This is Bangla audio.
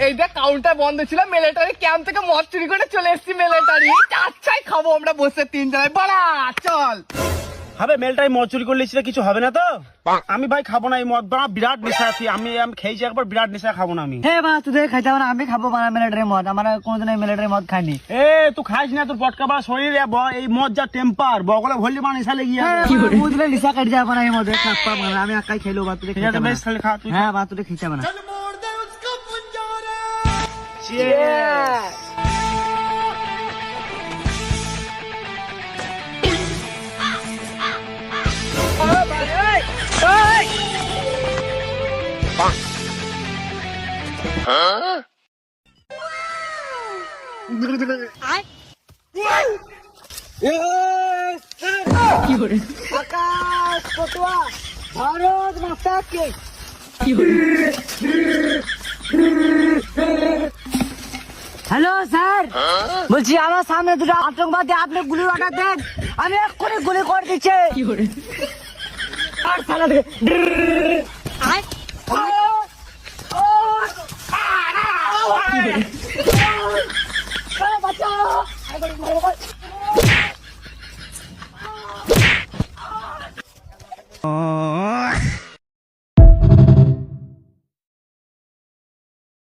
এইটা কাউন্টার বন্ধ ছিল, মিলিটারি ক্যাম্প থেকে মদ চুরি করে চলে এসেছি মিলিটারি। চাচ্ছাই খাবো আমরা বসে তিনজনে, বাড়া চল। হবে মেলটাই মদ চুরি করলে সেটা কিছু হবে না তো? আমি ভাই খাবো না এই মদ, বাড়া বিরাট নেশা আছি আমি খেয়েছি একবার, বিরাট নেশা, খাবো না আমি। হ্যাঁ বাবা তুই খাইতে হবে না, আমি খাবো বানা মিলিটারি মদ, আমার কোনোদিন মিলিটারি মদ খাইনি। এ তুই খাইস না, তোর পটকা বাড়া শরীরে এই মদ যা টেম্পার বগলে ভরলি মানে নেশা লেগে যাবে। বুঝলে লিসা কাট যাবে না এই মদে খাপ্পা বানা, আমি একাই খেলো বা তুই খেতে বেশ তাহলে খা তুই। হ্যাঁ বা তুই খেতে হবে না। আকাশ পটুয়া ভারত মাতা কে। হ্যালো স্যার, বলছি আমার সামনে দুটো আতঙ্কবাদী, আপনি গুলি অর্ডার দেন, আমি এক্ষুনি গুলি করে দিচ্ছি। আর সালা দে বাচ্চা